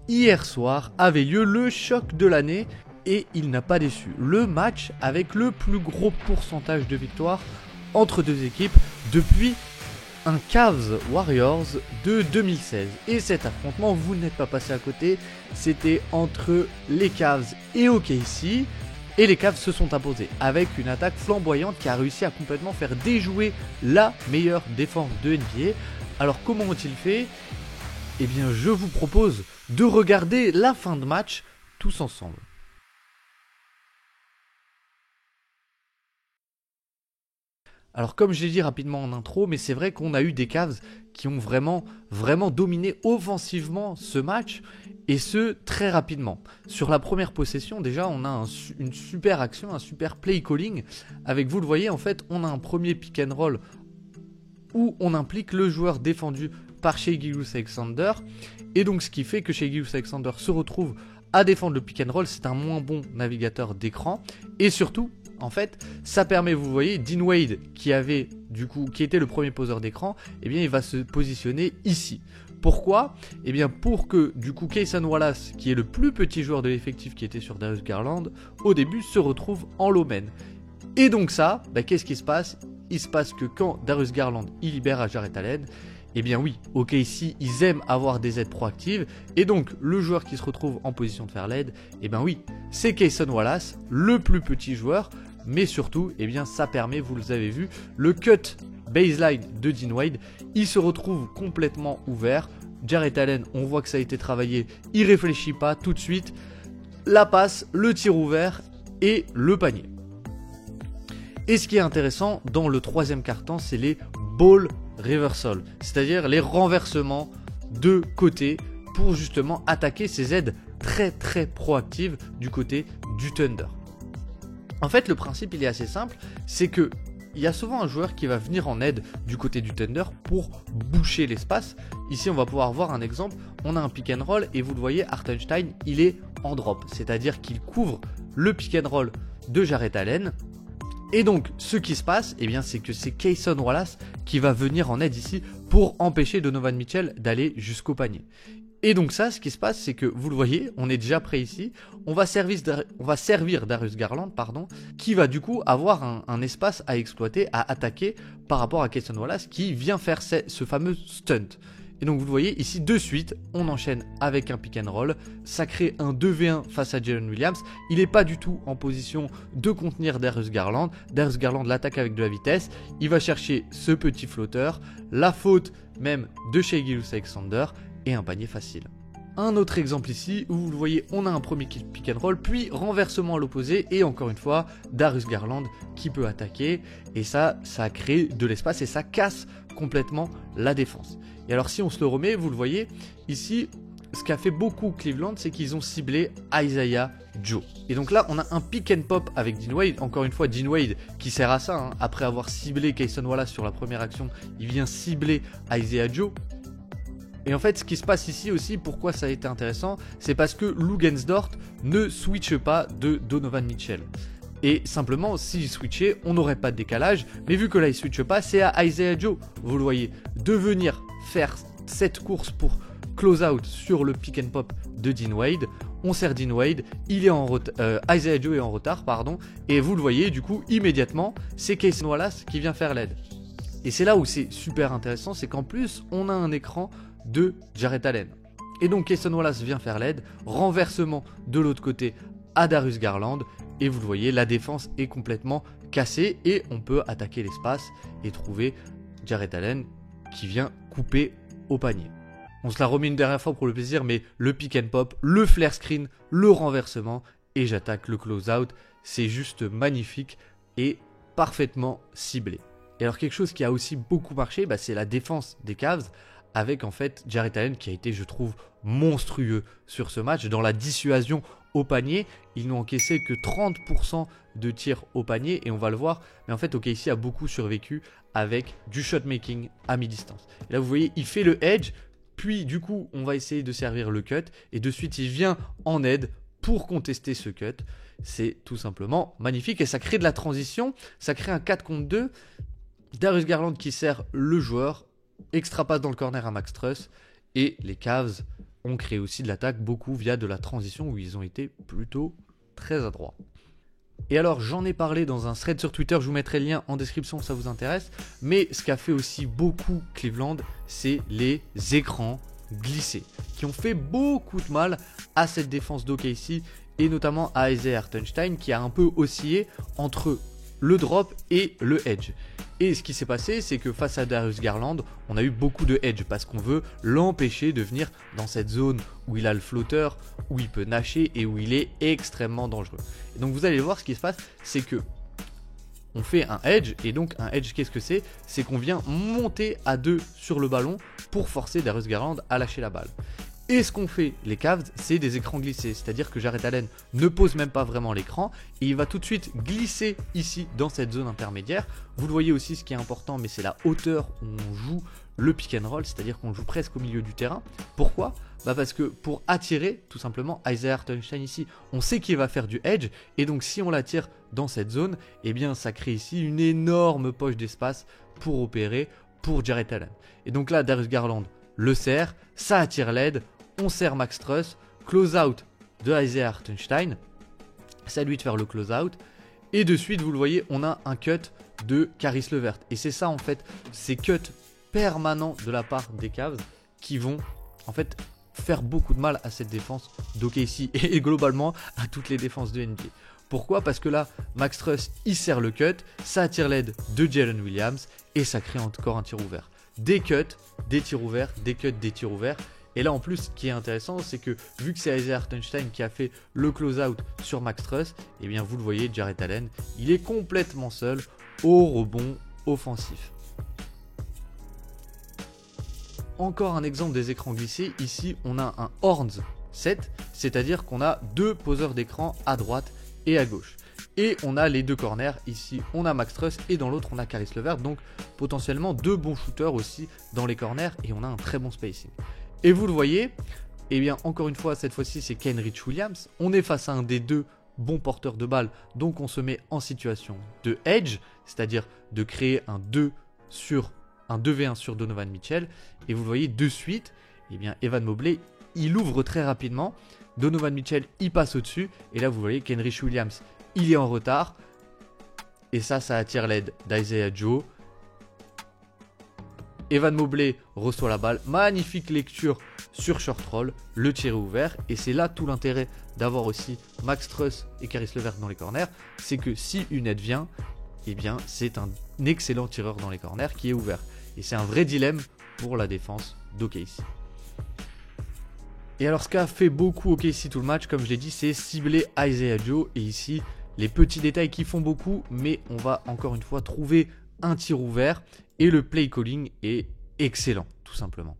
hier soir avait lieu le choc de l'année et il n'a pas déçu. Le match avec le plus gros pourcentage de victoires entre deux équipes depuis un Cavs Warriors de 2016. Et cet affrontement, vous n'êtes pas passé à côté, c'était entre les Cavs et OKC. Et les Cavs se sont imposés avec une attaque flamboyante qui a réussi à complètement faire déjouer la meilleure défense de NBA. Alors comment ont-ils fait ? Eh bien je vous propose de regarder la fin de match tous ensemble. Alors comme je l'ai dit rapidement en intro, mais c'est vrai qu'on a eu des Cavs qui ont vraiment dominé offensivement ce match, et ce très rapidement. Sur la première possession, déjà on a une super action, un super play calling, avec, vous le voyez en fait, on a un premier pick and roll où on implique le joueur défendu par Shai Gilgeous-Alexander, et donc ce qui fait que Shai Gilgeous-Alexander se retrouve à défendre le pick and roll. C'est un moins bon navigateur d'écran, et surtout en fait, ça permet, vous voyez, Dean Wade qui était le premier poseur d'écran, eh bien il va se positionner ici. Pourquoi ? Eh bien pour que du coup Cason Wallace, qui est le plus petit joueur de l'effectif qui était sur Darius Garland, au début se retrouve en low man. Et donc ça, qu'est-ce qui se passe ? Il se passe que quand Darius Garland il libère à Jarrett Allen, eh bien oui, OKC, ils aiment avoir des aides proactives, et donc le joueur qui se retrouve en position de faire l'aide, eh bien oui, c'est Cason Wallace, le plus petit joueur, mais surtout, eh bien ça permet, vous l'avez vu, le cut baseline de Dean Wade, il se retrouve complètement ouvert. Jarrett Allen, on voit que ça a été travaillé, il réfléchit pas tout de suite, la passe, le tir ouvert et le panier. Et ce qui est intéressant dans le troisième quart-temps, c'est les ball reversal, c'est-à-dire les renversements de côté pour justement attaquer ces aides très proactives du côté du Thunder. En fait, le principe il est assez simple, c'est que il y a souvent un joueur qui va venir en aide du côté du Thunder pour boucher l'espace. Ici, on va pouvoir voir un exemple. On a un pick and roll et vous le voyez, Hartenstein, il est en drop, c'est-à-dire qu'il couvre le pick and roll de Jarrett Allen. Et donc, ce qui se passe, eh bien, c'est que c'est Cason Wallace qui va venir en aide ici pour empêcher Donovan Mitchell d'aller jusqu'au panier. Et donc ça, ce qui se passe, c'est que vous le voyez, on est déjà prêt ici. On va servir Darius Garland, qui va du coup avoir un espace à exploiter, à attaquer par rapport à Cason Wallace qui vient faire ce fameux stunt. Et donc vous le voyez ici de suite, on enchaîne avec un pick and roll, ça crée un 2v1 face à Jalen Williams. Il n'est pas du tout en position de contenir Darius Garland. Darius Garland l'attaque avec de la vitesse, il va chercher ce petit flotteur, la faute même de Shai Gilgeous-Alexander et un panier facile. Un autre exemple ici où vous le voyez, on a un premier pick and roll, puis renversement à l'opposé et encore une fois Darius Garland qui peut attaquer, et ça crée de l'espace et ça casse complètement la défense. Et alors si on se le remet, vous le voyez ici, ce qu'a fait beaucoup Cleveland, c'est qu'ils ont ciblé Isaiah Joe. Et donc là, on a un pick and pop avec Dean Wade. Encore une fois, Dean Wade qui sert à ça. Après avoir ciblé Cason Wallace sur la première action, il vient cibler Isaiah Joe. Et en fait, ce qui se passe ici aussi, pourquoi ça a été intéressant, c'est parce que Luguensdort ne switche pas de Donovan Mitchell. Et simplement, s'il switchait, on n'aurait pas de décalage. Mais vu que là, il ne switche pas, c'est à Isaiah Joe, vous le voyez, de venir faire cette course pour close out sur le pick and pop de Dean Wade. On sert Dean Wade, Isaiah Joe est en retard, et vous le voyez, du coup, immédiatement, c'est Cason Wallace qui vient faire l'aide. Et c'est là où c'est super intéressant, c'est qu'en plus, on a un écran de Jarrett Allen. Et donc, Cason Wallace vient faire l'aide, renversement de l'autre côté à Darius Garland, et vous le voyez, la défense est complètement cassée, et on peut attaquer l'espace et trouver Jarrett Allen qui vient couper au panier. On se la remet une dernière fois pour le plaisir, mais le pick and pop, le flare screen, le renversement, et j'attaque le close-out. C'est juste magnifique et parfaitement ciblé. Et alors quelque chose qui a aussi beaucoup marché, c'est la défense des Cavs, avec en fait Jarrett Allen qui a été, je trouve, monstrueux sur ce match. Dans la dissuasion au panier, ils n'ont encaissé que 30% de tirs au panier, et on va le voir, mais en fait OKC a beaucoup survécu avec du shot making à mi-distance. Et là vous voyez, il fait le edge, puis du coup on va essayer de servir le cut, et de suite il vient en aide pour contester ce cut. C'est tout simplement magnifique, et ça crée de la transition, ça crée un 4 contre 2, Darius Garland qui sert le joueur, extra passe dans le corner à Max Truss, et les Cavs ont créé aussi de l'attaque beaucoup via de la transition où ils ont été plutôt très adroits. Et alors j'en ai parlé dans un thread sur Twitter, je vous mettrai le lien en description si ça vous intéresse. Mais ce qu'a fait aussi beaucoup Cleveland, c'est les écrans glissés, qui ont fait beaucoup de mal à cette défense d'OKC et notamment à Isaiah Hartenstein qui a un peu oscillé entre le drop et le edge. Et ce qui s'est passé, c'est que face à Darius Garland, on a eu beaucoup de edge parce qu'on veut l'empêcher de venir dans cette zone où il a le flotteur, où il peut nasher et où il est extrêmement dangereux. Et donc vous allez voir, ce qui se passe, c'est que on fait un edge, et donc un edge, qu'est-ce que c'est? C'est qu'on vient monter à deux sur le ballon pour forcer Darius Garland à lâcher la balle. Et ce qu'ont fait les Cavs, c'est des écrans glissés, c'est-à-dire que Jarrett Allen ne pose même pas vraiment l'écran et il va tout de suite glisser ici dans cette zone intermédiaire. Vous le voyez aussi, ce qui est important, mais c'est la hauteur où on joue le pick and roll, c'est-à-dire qu'on joue presque au milieu du terrain. Pourquoi? Parce que pour attirer tout simplement Isaiah Hartenstein ici, on sait qu'il va faire du edge et donc si on l'attire dans cette zone, eh bien ça crée ici une énorme poche d'espace pour opérer pour Jarrett Allen. Et donc là, Darius Garland le serre, ça attire l'aide. On sert Max Truss, close out de Isaiah Hartenstein, c'est à lui de faire le close out, et de suite vous le voyez, on a un cut de Caris LeVert, et c'est ça en fait, ces cuts permanents de la part des Cavs qui vont en fait faire beaucoup de mal à cette défense d'OKC et globalement à toutes les défenses de NBA. Pourquoi? Parce que là, Max Truss il sert le cut, ça attire l'aide de Jalen Williams et ça crée encore un tir ouvert. Des cuts, des tirs ouverts, des cuts, des tirs ouverts. Et là en plus, ce qui est intéressant, c'est que vu que c'est Isaiah Hartenstein qui a fait le close-out sur Max Truss, et bien vous le voyez, Jarrett Allen, il est complètement seul au rebond offensif. Encore un exemple des écrans glissés, ici on a un Horns set, c'est-à-dire qu'on a deux poseurs d'écran à droite et à gauche. Et on a les deux corners, ici on a Max Truss et dans l'autre on a Caris LeVert, donc potentiellement deux bons shooters aussi dans les corners et on a un très bon spacing. Et vous le voyez, et bien encore une fois, cette fois-ci c'est Kenrich Williams, on est face à un des deux bons porteurs de balle, donc on se met en situation de edge, c'est-à-dire de créer un 2v1 sur Donovan Mitchell, et vous le voyez de suite, et bien Evan Mobley, il ouvre très rapidement, Donovan Mitchell il passe au-dessus, et là vous voyez Kenrich Williams, il est en retard, et ça attire l'aide d'Isaiah Joe. Evan Mobley reçoit la balle, magnifique lecture sur short roll, le tir est ouvert et c'est là tout l'intérêt d'avoir aussi Max Truss et Caris LeVert dans les corners, c'est que si une aide vient, eh bien c'est un excellent tireur dans les corners qui est ouvert et c'est un vrai dilemme pour la défense d'OKC. Et alors ce qu'a fait beaucoup OKC tout le match, comme je l'ai dit, c'est cibler Isaiah Joe et ici les petits détails qui font beaucoup, mais on va encore une fois trouver un tir ouvert et le play calling est excellent tout simplement.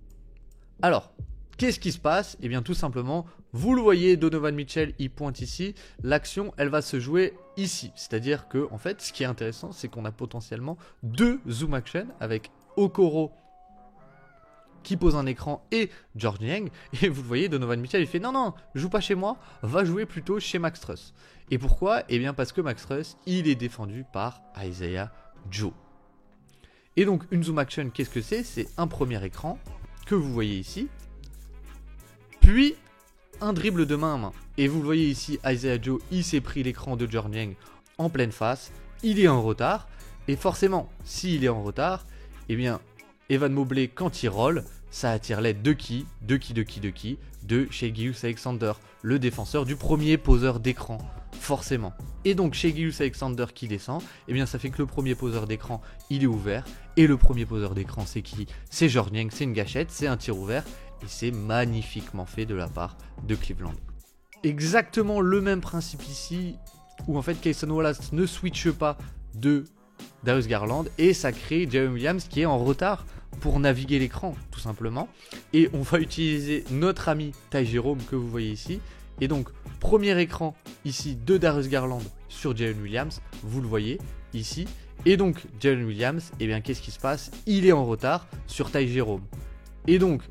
Alors, qu'est-ce qui se passe? Et bien tout simplement, vous le voyez, Donovan Mitchell il pointe ici, l'action elle va se jouer ici, c'est-à-dire que en fait ce qui est intéressant c'est qu'on a potentiellement deux zoom action avec Okoro qui pose un écran et George Niang, et vous le voyez, Donovan Mitchell il fait non, joue pas chez moi, va jouer plutôt chez Max Truss. Et pourquoi? Et bien parce que Max Truss il est défendu par Isaiah Joe. Et donc une zoom action, qu'est-ce que c'est? C'est un premier écran que vous voyez ici, puis un dribble de main à main. Et vous le voyez ici, Isaiah Joe, il s'est pris l'écran de George Niang en pleine face, il est en retard, et forcément, s'il est en retard, eh bien, Evan Mobley, quand il roll, ça attire l'aide de qui? De Shai Gilgeous-Alexander, le défenseur du premier poseur d'écran, forcément. Et donc Shai Gilgeous-Alexander qui descend, eh bien ça fait que le premier poseur d'écran, il est ouvert, et le premier poseur d'écran, c'est qui? C'est George Niang, c'est une gâchette, c'est un tir ouvert, et c'est magnifiquement fait de la part de Cleveland. Exactement le même principe ici, où en fait Cason Wallace ne switche pas de Darius Garland, et ça crée Jalen Williams qui est en retard pour naviguer l'écran tout simplement, et on va utiliser notre ami Ty Jerome que vous voyez ici, et donc premier écran ici de Darius Garland sur Jalen Williams, vous le voyez ici, et donc Jalen Williams, et bien qu'est-ce qui se passe? Il est en retard sur Ty Jerome, et donc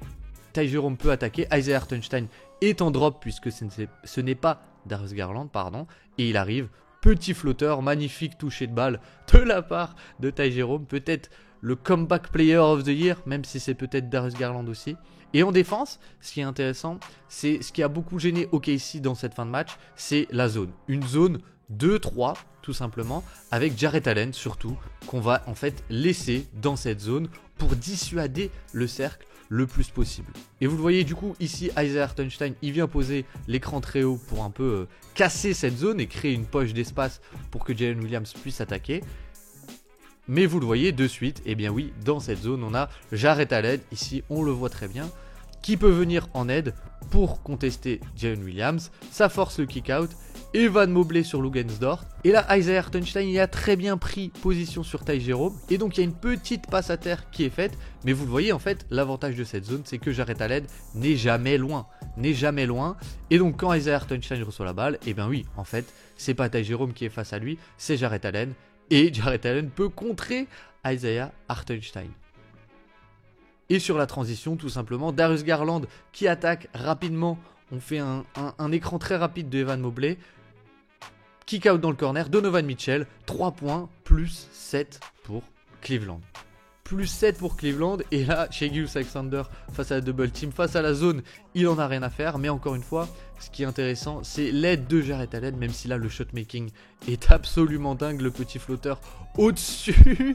Ty Jerome peut attaquer, Isaiah Hartenstein est en drop puisque ce n'est pas Darius Garland, pardon, et il arrive, petit flotteur, magnifique toucher de balle de la part de Ty Jerome, peut-être le comeback player of the year, même si c'est peut-être Darius Garland aussi. Et en défense, ce qui est intéressant, c'est ce qui a beaucoup gêné OKC dans cette fin de match, c'est la zone. Une zone 2-3 tout simplement, avec Jarrett Allen surtout, qu'on va en fait laisser dans cette zone pour dissuader le cercle le plus possible. Et vous le voyez du coup ici, Isaiah Hartenstein, il vient poser l'écran très haut pour un peu casser cette zone et créer une poche d'espace pour que Jalen Williams puisse attaquer. Mais vous le voyez de suite, et bien oui, dans cette zone, on a Jarrett Allen, ici on le voit très bien, qui peut venir en aide pour contester Jalen Williams. Ça force le kick-out. Evan Mobley sur Luguensdorf. Et là, Isaiah Hartenstein, il a très bien pris position sur Ty Jerome. Et donc, il y a une petite passe à terre qui est faite. Mais vous le voyez, en fait, l'avantage de cette zone, c'est que Jarrett Allen n'est jamais loin. Et donc, quand Isaiah Hartenstein reçoit la balle, et bien oui, en fait, c'est pas Ty Jerome qui est face à lui, c'est Jarrett Allen. Et Jarrett Allen peut contrer Isaiah Hartenstein. Et sur la transition, tout simplement, Darius Garland qui attaque rapidement. On fait un écran très rapide de Evan Mobley. Kick out dans le corner, Donovan Mitchell, 3 points, plus 7 pour Cleveland. Plus 7 pour Cleveland, et là, Shai Gilgeous-Alexander face à la double team, face à la zone, il en a rien à faire. Mais encore une fois, ce qui est intéressant, c'est l'aide de Jarrett Allen, même si là, le shot making est absolument dingue, le petit flotteur au-dessus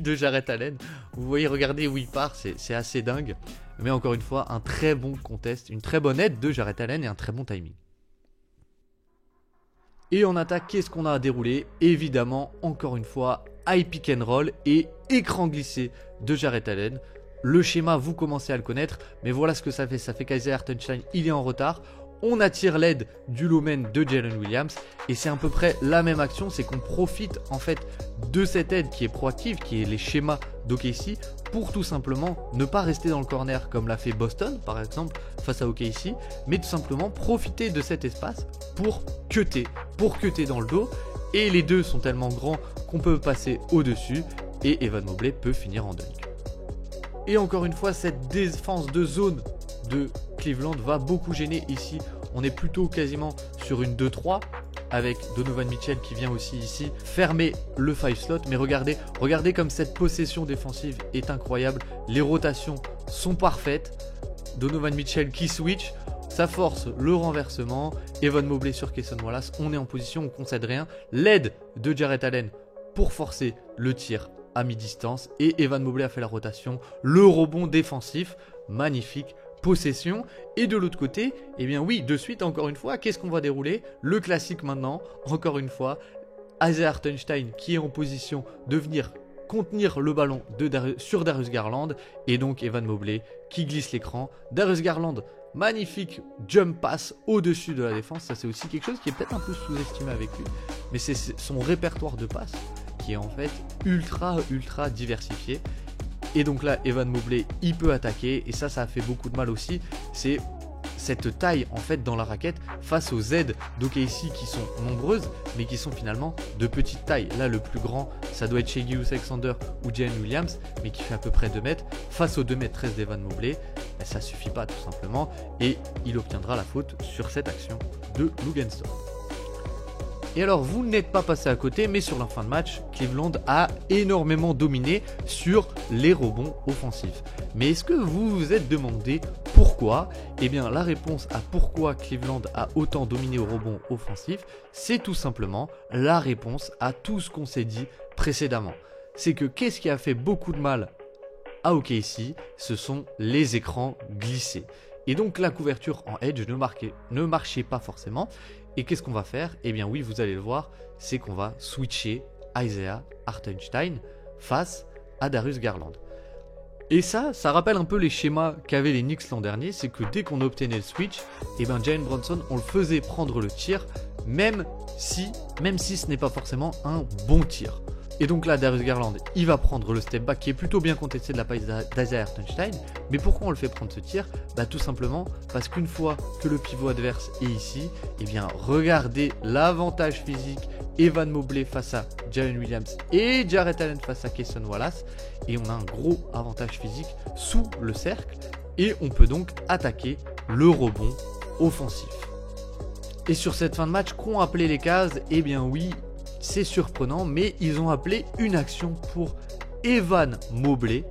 de Jarrett Allen. Vous voyez, regardez où il part, c'est assez dingue. Mais encore une fois, un très bon contest, une très bonne aide de Jarrett Allen et un très bon timing. Et en attaque, qu'est-ce qu'on a à dérouler? Évidemment, encore une fois, high pick and roll et écran glissé de Jarrett Allen. Le schéma, vous commencez à le connaître, mais voilà ce que ça fait. Ça fait qu'Isaiah Hartenstein, il est en retard. On attire l'aide du low man de Jalen Williams. Et c'est à peu près la même action, c'est qu'on profite en fait de cette aide qui est proactive, qui est les schémas d'OKC, pour tout simplement ne pas rester dans le corner comme l'a fait Boston par exemple face à OKC, mais tout simplement profiter de cet espace pour cutter dans le dos. Et les deux sont tellement grands qu'on peut passer au-dessus et Evan Mobley peut finir en dunk. Et encore une fois, cette défense de zone de Cleveland va beaucoup gêner ici. On est plutôt quasiment sur une 2-3 avec Donovan Mitchell qui vient aussi ici fermer le 5 slot. Mais regardez comme cette possession défensive est incroyable. Les rotations sont parfaites. Donovan Mitchell qui switch, ça force le renversement. Evan Mobley sur Cason Wallace, on est en position, on concède rien. L'aide de Jarrett Allen pour forcer le tir à mi-distance. Et Evan Mobley a fait la rotation. Le rebond défensif, magnifique. Possession. Et de l'autre côté, eh bien oui, de suite encore une fois, qu'est-ce qu'on va dérouler? Le classique maintenant, encore une fois, Isaiah Hartenstein qui est en position de venir contenir le ballon sur Darius Garland, et donc Evan Mobley qui glisse l'écran. Darius Garland, magnifique jump pass au-dessus de la défense. Ça c'est aussi quelque chose qui est peut-être un peu sous-estimé avec lui, mais c'est son répertoire de passes qui est en fait ultra diversifié. Et donc là, Evan Mobley, il peut attaquer. Et ça a fait beaucoup de mal aussi. C'est cette taille en fait dans la raquette face aux aides d'OKC qui sont nombreuses, mais qui sont finalement de petite taille. Là, le plus grand, ça doit être Shai Gilgeous-Alexander ou Jalen Williams, mais qui fait à peu près 2 mètres. Face aux 2,13 m d'Evan Mobley, ben, ça suffit pas tout simplement. Et il obtiendra la faute sur cette action de Luguensdorf. Et alors, vous n'êtes pas passé à côté, mais sur la fin de match, Cleveland a énormément dominé sur les rebonds offensifs. Mais est-ce que vous vous êtes demandé pourquoi? Eh bien, la réponse à pourquoi Cleveland a autant dominé au rebond offensif, c'est tout simplement la réponse à tout ce qu'on s'est dit précédemment. C'est que qu'est-ce qui a fait beaucoup de mal à OKC? Ce sont les écrans glissés. Et donc, la couverture en edge ne marchait pas forcément. Et qu'est-ce qu'on va faire? Eh bien oui, vous allez le voir, c'est qu'on va switcher Isaiah Hartenstein face à Darius Garland. Et ça rappelle un peu les schémas qu'avaient les Knicks l'an dernier, c'est que dès qu'on obtenait le switch, eh bien Jalen Brunson, on le faisait prendre le tir, même si ce n'est pas forcément un bon tir. Et donc là, Darius Garland, il va prendre le step back qui est plutôt bien contesté de la part d'Isaiah Hartenstein. Mais pourquoi on le fait prendre ce tir? Bah tout simplement parce qu'une fois que le pivot adverse est ici, eh bien regardez l'avantage physique. Evan Mobley face à Jalen Williams et Jarrett Allen face à Cason Wallace. Et on a un gros avantage physique sous le cercle. Et on peut donc attaquer le rebond offensif. Et sur cette fin de match, qu'ont appelé les Cavs? Eh bien oui, c'est surprenant, mais ils ont appelé une action pour Evan Mobley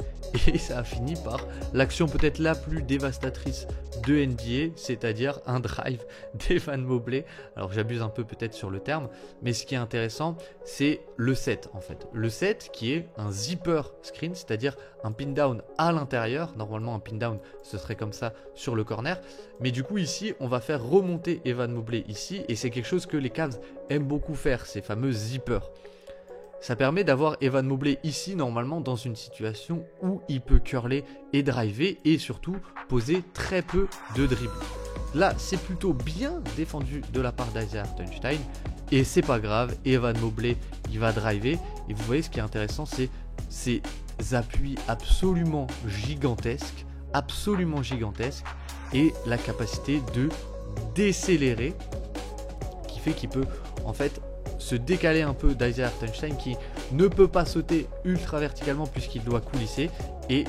et ça a fini par l'action peut-être la plus dévastatrice de NBA, c'est-à-dire un drive d'Evan Mobley. Alors j'abuse un peu peut-être sur le terme, mais ce qui est intéressant, c'est le set en fait. Le set qui est un zipper screen, c'est-à-dire un pin down à l'intérieur. Normalement un pin down ce serait comme ça sur le corner, mais du coup ici on va faire remonter Evan Mobley ici, et c'est quelque chose que les Cavs aiment beaucoup faire, ces fameux zippers. Ça permet d'avoir Evan Mobley ici normalement dans une situation où il peut curler et driver et surtout poser très peu de dribbles. Là c'est plutôt bien défendu de la part d'Isaiah Hartenstein et c'est pas grave, Evan Mobley il va driver et vous voyez ce qui est intéressant, c'est ces appuis absolument gigantesques et la capacité de décélérer qui fait qu'il peut en fait se décaler un peu d'Isaiah Hartenstein qui ne peut pas sauter ultra verticalement puisqu'il doit coulisser, et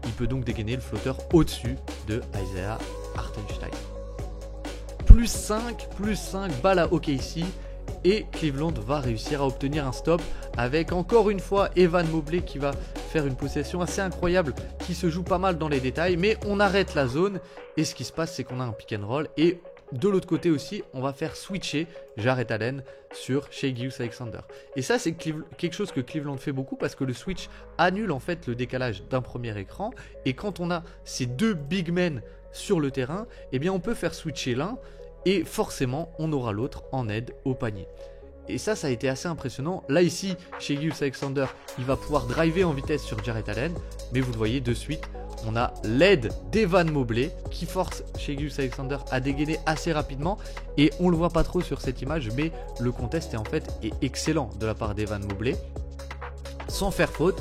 il peut donc dégainer le flotteur au-dessus de Isaiah Hartenstein. Plus 5 balle à OKC et Cleveland va réussir à obtenir un stop avec encore une fois Evan Mobley qui va faire une possession assez incroyable qui se joue pas mal dans les détails, mais on arrête la zone et ce qui se passe c'est qu'on a un pick and roll et de l'autre côté aussi, on va faire switcher Jarrett Allen sur Shai Gilgeous-Alexander. Et ça, c'est quelque chose que Cleveland fait beaucoup parce que le switch annule en fait le décalage d'un premier écran. Et quand on a ces deux big men sur le terrain, eh bien on peut faire switcher l'un et forcément on aura l'autre en aide au panier. Et ça a été assez impressionnant. Là ici, Shai Gilgeous-Alexander, il va pouvoir driver en vitesse sur Jarrett Allen, mais vous le voyez de suite, on a l'aide d'Evan Mobley qui force Shai Gilgeous-Alexander à dégainer assez rapidement et on le voit pas trop sur cette image, mais le contest est excellent de la part d'Evan Mobley sans faire faute.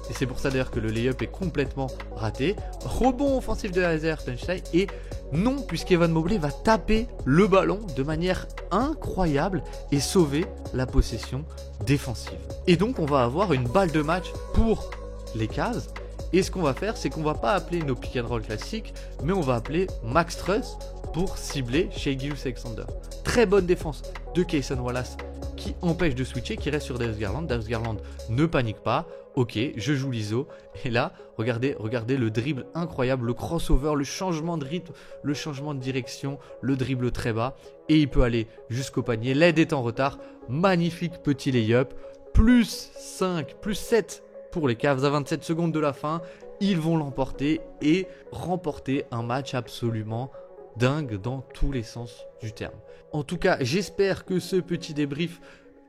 Et c'est pour ça d'ailleurs que le lay-up est complètement raté. Rebond offensif de Isaiah Hartenstein et non, puisqu'Evan Mobley va taper le ballon de manière incroyable et sauver la possession défensive. Et donc on va avoir une balle de match pour les Cavs. Et ce qu'on va faire, c'est qu'on va pas appeler nos pick and roll classiques, mais on va appeler Max Truss pour cibler Shai Gilgeous-Alexander. Très bonne défense de Cason Wallace qui empêche de switcher, qui reste sur Darius Garland. Darius Garland ne panique pas. Ok, je joue l'ISO. Et là, regardez le dribble incroyable, le crossover, le changement de rythme, le changement de direction, le dribble très bas. Et il peut aller jusqu'au panier. L'aide est en retard. Magnifique petit lay-up. Plus 5, plus 7 pour les Cavs à 27 secondes de la fin. Ils vont l'emporter et remporter un match absolument dingue dans tous les sens du terme. En tout cas, j'espère que ce petit débrief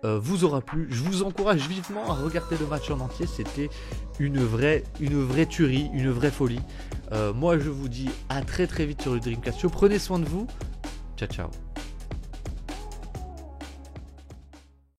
vous aura plu. Je vous encourage vivement à regarder le match en entier. C'était une vraie tuerie, une vraie folie. Moi, je vous dis à très vite sur le Dreamcast Show. Prenez soin de vous. Ciao, ciao.